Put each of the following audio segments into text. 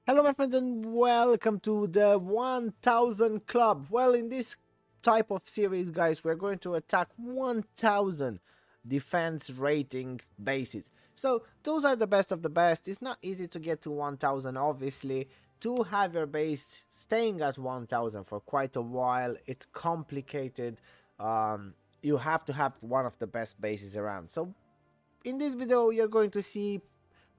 Hello my friends and welcome to the 1000 Club. Well, in this type of series guys, we're going to attack 1000 defense rating bases. So those are the best of the best. It's not easy to get to 1000 obviously. To have your base staying at 1000 for quite a while, it's complicated. You have to have one of the best bases around. So in this video you're going to see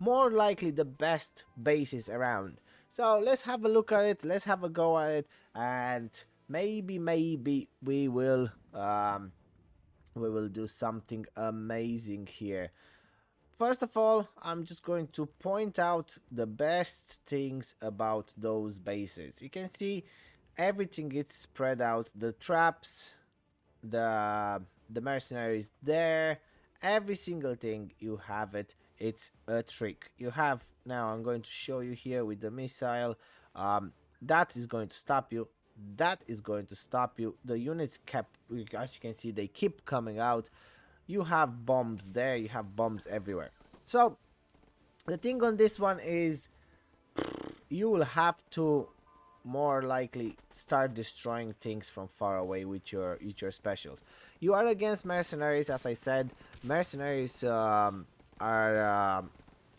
more likely the best bases around. So let's have a look at it, let's have a go at it, and maybe we will do something amazing here. First of all, I'm just going to point out the best things about those bases. You can see everything is spread out, the traps, the mercenaries there, every single thing you have it. It's a trick you have. Now I'm going to show you here with the missile. That is going to stop you, that is going to stop you. The units kept, as you can see, they keep coming out. You have bombs there, you have bombs everywhere. So the thing on this one is you will have to more likely start destroying things from far away with your specials. You are against mercenaries, as I said. Mercenaries are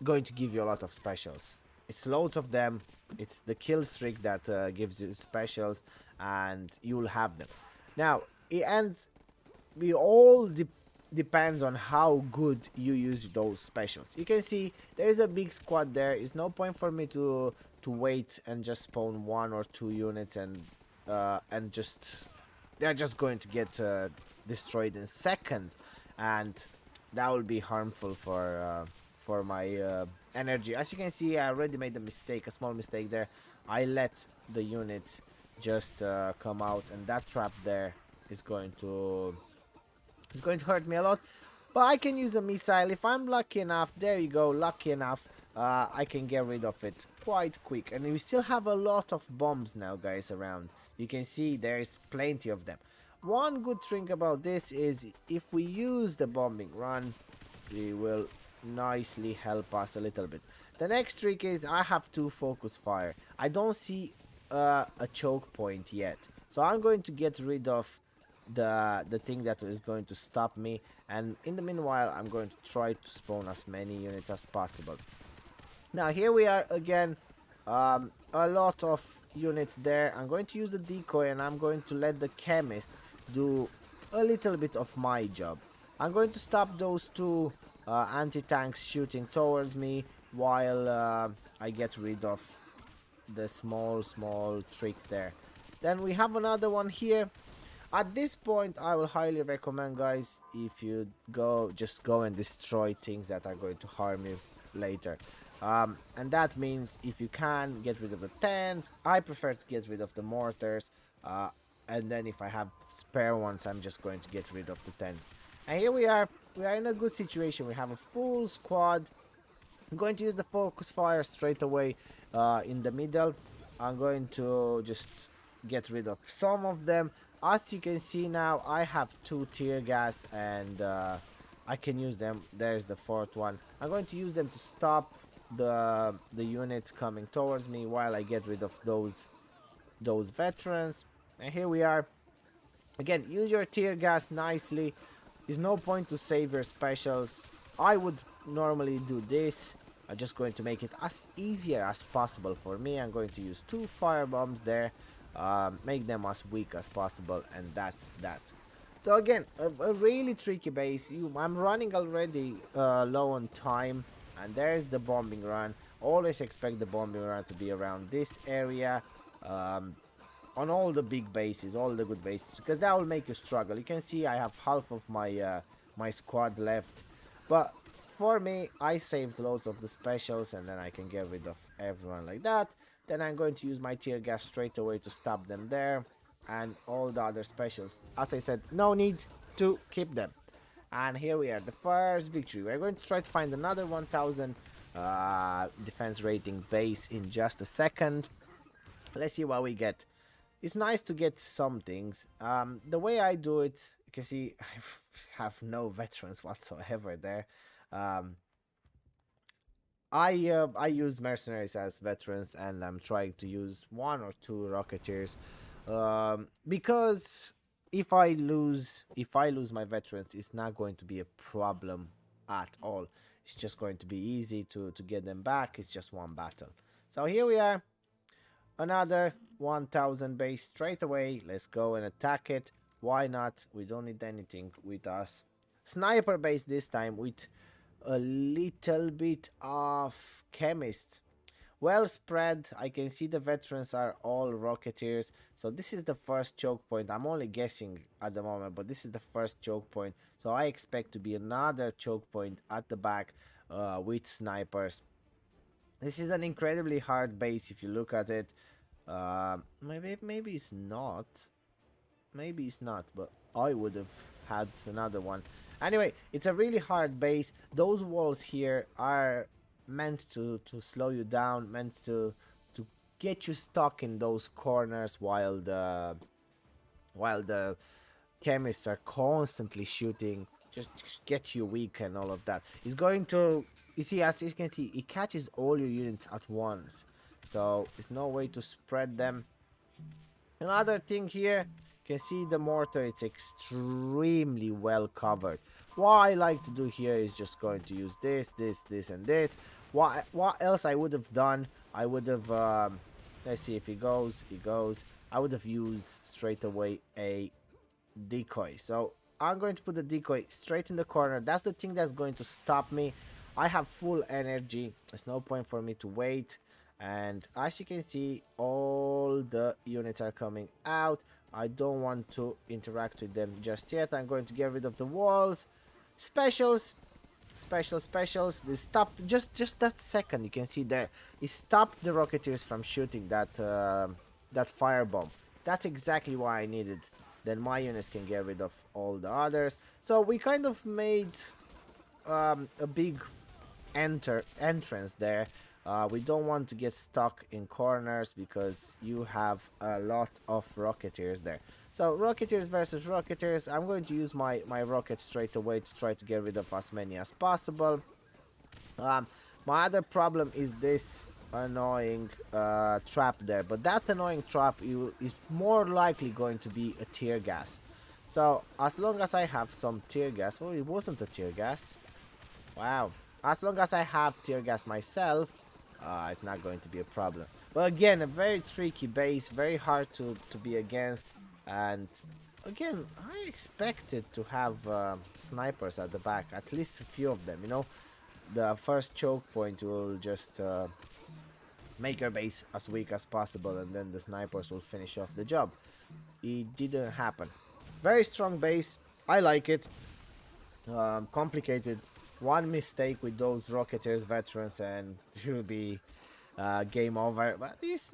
going to give you a lot of specials. It's loads of them. It's the kill streak that gives you specials, and you'll have them. Now it ends. We all depends on how good you use those specials. You can see there is a big squad there. It's no point for me to wait and just spawn one or two units and just they're just going to get destroyed in seconds, and that will be harmful for my energy. As you can see, I already made a mistake, a small mistake there. I let the units just come out, and that trap there is going to hurt me a lot. But I can use a missile if I'm lucky enough. There you go, lucky enough. I can get rid of it quite quick, and we still have a lot of bombs now guys around. You can see there's plenty of them. One good thing about this is if we use the bombing run, it will nicely help us a little bit. The next trick is I have to focus fire. I don't see a choke point yet, so I'm going to get rid of the thing that is going to stop me, and in the meanwhile I'm going to try to spawn as many units as possible. Now here we are again, a lot of units there. I'm going to use the decoy, and I'm going to let the chemist do a little bit of my job. I'm going to stop those two anti-tanks shooting towards me while I get rid of the small trick there. Then we have another one here. At this point I will highly recommend guys, if you just go and destroy things that are going to harm you later. And that means if you can get rid of the tents, I prefer to get rid of the mortars, and then if I have spare ones, I'm just going to get rid of the tents. And here we are in a good situation. We have a full squad. I'm going to use the focus fire straight away in the middle. I'm going to just get rid of some of them. As you can see now, I have 2 tear gas, and I can use them. There's the 4th one. I'm going to use them to stop the units coming towards me while I get rid of those veterans. And here we are. Again, use your tear gas nicely. There's no point to save your specials. I would normally do this. I'm just going to make it as easier as possible for me. I'm going to use 2 fire bombs there. Make them as weak as possible, and that's that. So again, a really tricky base. I'm running already low on time, and there's the bombing run. Always expect the bombing run to be around this area, on all the big bases, all the good bases, because that will make you struggle. You can see I have half of my my squad left, but for me, I saved loads of the specials, and then I can get rid of everyone like that. Then I'm going to use my tear gas straight away to stop them there, and all the other specials. As I said, no need to keep them. And here we are, the first victory. We're going to try to find another 1000 defense rating base in just a second. Let's see what we get. It's nice to get some things. The way I do it, you can see I have no veterans whatsoever there. I use mercenaries as veterans, and I'm trying to use one or two rocketeers, because if I lose my veterans, it's not going to be a problem at all. It's just going to be easy to get them back. It's just one battle. So here we are, another 1000 base straight away. Let's go and attack it. Why not? We don't need anything with us. Sniper base this time with a little bit of chemists. Well spread. I can see the veterans are all rocketeers. So this is the first choke point. I'm only guessing at the moment, but this is the first choke point. So I expect to be another choke point at the back with snipers. This is an incredibly hard base if you look at it. Maybe it's not. Maybe it's not, but I would have had another one. Anyway, it's a really hard base. Those walls here are meant to slow you down, meant to get you stuck in those corners while the chemists are constantly shooting, just get you weak and all of that. It's going to, you see, as you can see, it catches all your units at once, so there's no way to spread them. Another thing here, you can see the mortar, it's extremely well covered. What I like to do here is just going to use this, and this. What else I would have done? I would have, let's see if he goes, I would have used straight away a decoy. So I'm going to put the decoy straight in the corner. That's the thing that's going to stop me. I have full energy. There's no point for me to wait. And as you can see, all the units are coming out. I don't want to interact with them just yet. I'm going to get rid of the walls. Specials. Specials. They stop just that second. You can see there. It stopped the Rocketeers from shooting that firebomb. That's exactly what I needed. Then my units can get rid of all the others. So we kind of made a big entrance there. We don't want to get stuck in corners because you have a lot of Rocketeers there. So Rocketeers versus Rocketeers. I'm going to use my rockets straight away to try to get rid of as many as possible. My other problem is this annoying trap there, but that annoying trap is more likely going to be a tear gas. So as long as I have some tear gas, oh, it wasn't a tear gas. Wow. As long as I have tear gas myself, it's not going to be a problem. But again, a very tricky base, very hard to be against. And again, I expected to have snipers at the back, at least a few of them, you know. The first choke point will just make your base as weak as possible, and then the snipers will finish off the job. It didn't happen. Very strong base, I like it. Complicated. One mistake with those Rocketeers veterans and it will be game over, but it's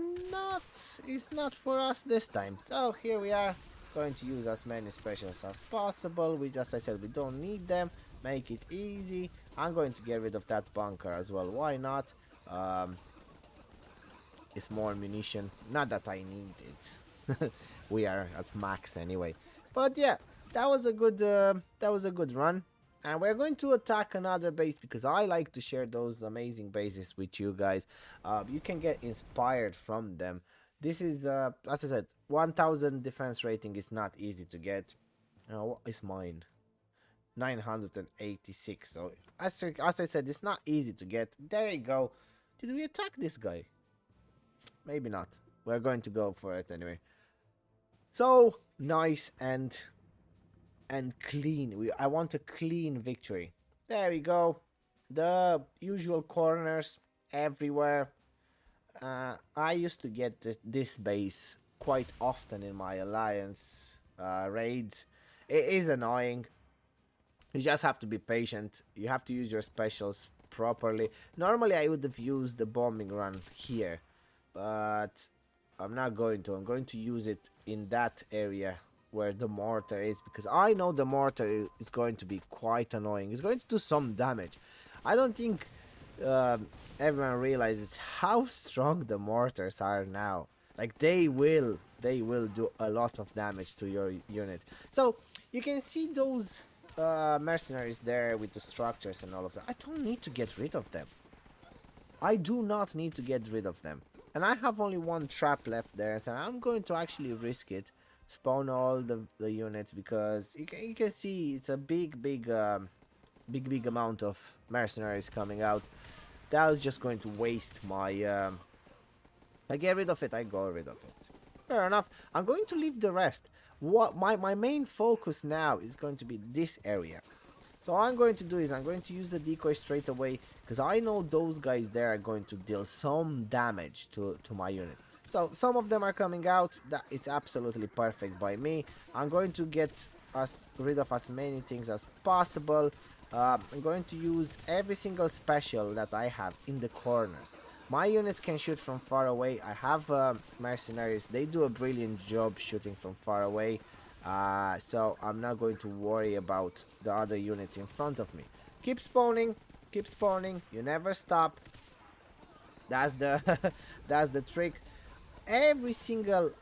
not for us this time. So here we are, going to use as many specials as possible. We, as I said, we don't need them. Make it easy. I'm going to get rid of that bunker as well. Why not? It's more ammunition. Not that I need it. We are at max anyway. But yeah, that was a good run. And we're going to attack another base because I like to share those amazing bases with you guys. You can get inspired from them. This is, as I said, 1000 defense rating is not easy to get. What is mine? 986. So, as I said, it's not easy to get. There you go. Did we attack this guy? Maybe not. We're going to go for it anyway. So, nice and clean. I want a clean victory. There we go. The usual corners everywhere. I used to get this base quite often in my alliance raids. It is annoying. You just have to be patient. You have to use your specials properly. Normally I would have used the bombing run here, but I'm not going to. I'm going to use it in that area where the mortar is, because I know the mortar is going to be quite annoying. It's going to do some damage. I don't think everyone realizes how strong the mortars are now. Like they will do a lot of damage to your unit. So you can see those mercenaries there with the structures and all of that. I don't need to get rid of them. I do not need to get rid of them. And I have only one trap left there, so I'm going to actually risk it. Spawn all the units because you can see it's a big amount of mercenaries coming out. That was just going to waste my... I get rid of it, I go rid of it. Fair enough. I'm going to leave the rest. What my main focus now is going to be this area. So what I'm going to do is I'm going to use the decoy straight away because I know those guys there are going to deal some damage to my unit. So some of them are coming out. That it's absolutely perfect by me. I'm going to get rid of as many things as possible. I'm going to use every single special that I have in the corners. My units can shoot from far away. I have mercenaries. They do a brilliant job shooting from far away. So I'm not going to worry about the other units in front of me. Keep spawning. Keep spawning. You never stop. That's the that's the trick. Every single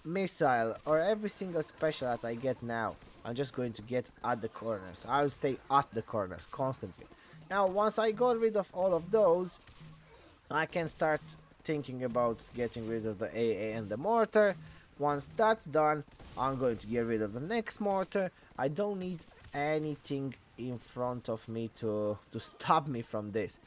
missile or every single special that I get now, I'm just going to get at the corners. I'll stay at the corners constantly. Now once I got rid of all of those, I can start thinking about getting rid of the AA and the mortar. Once that's done, I'm going to get rid of the next mortar. I don't need anything in front of me to stop me from this.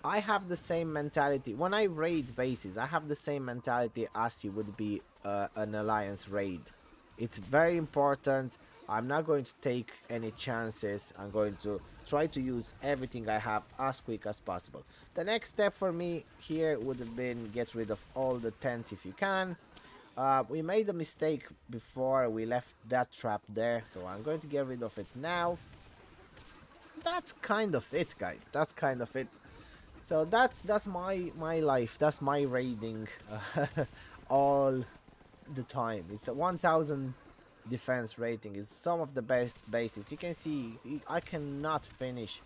I have the same mentality. When I raid bases, I have the same mentality as it would be an alliance raid. It's very important. I'm not going to take any chances. I'm going to try to use everything I have as quick as possible. The next step for me here would have been get rid of all the tents if you can. We made a mistake before we left that trap there, so I'm going to get rid of it now. That's kind of it, guys. That's kind of it. So that's my life. That's my raiding all the time. It's a 1000 defense rating. It's some of the best bases. You can see I cannot finish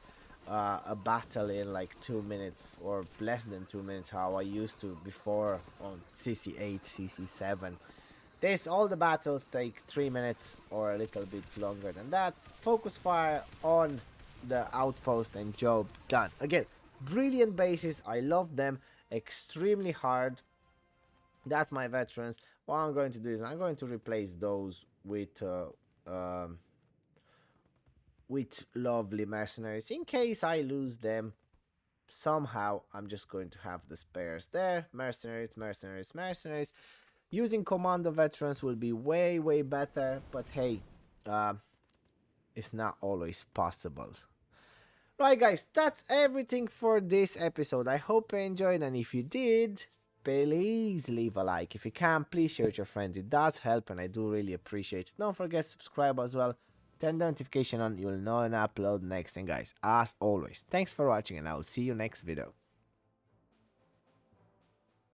a battle in like 2 minutes or less than 2 minutes how I used to before on CC8, CC7. All the battles take 3 minutes or a little bit longer than that. Focus fire on the outpost and job done. Again, brilliant bases. I love them. Extremely hard. That's my veterans. What I'm going to do is I'm going to replace those with lovely mercenaries. In case I lose them somehow, I'm just going to have the spares there. Mercenaries, mercenaries, mercenaries. Using commando veterans will be way better, but hey, it's not always possible. Right guys, that's everything for this episode. I hope you enjoyed, and if you did, please leave a like. If you can, please share with your friends. It does help and I do really appreciate it. Don't forget to subscribe as well. Turn the notification on, you'll know when I upload next. And guys, as always, thanks for watching and I will see you next video.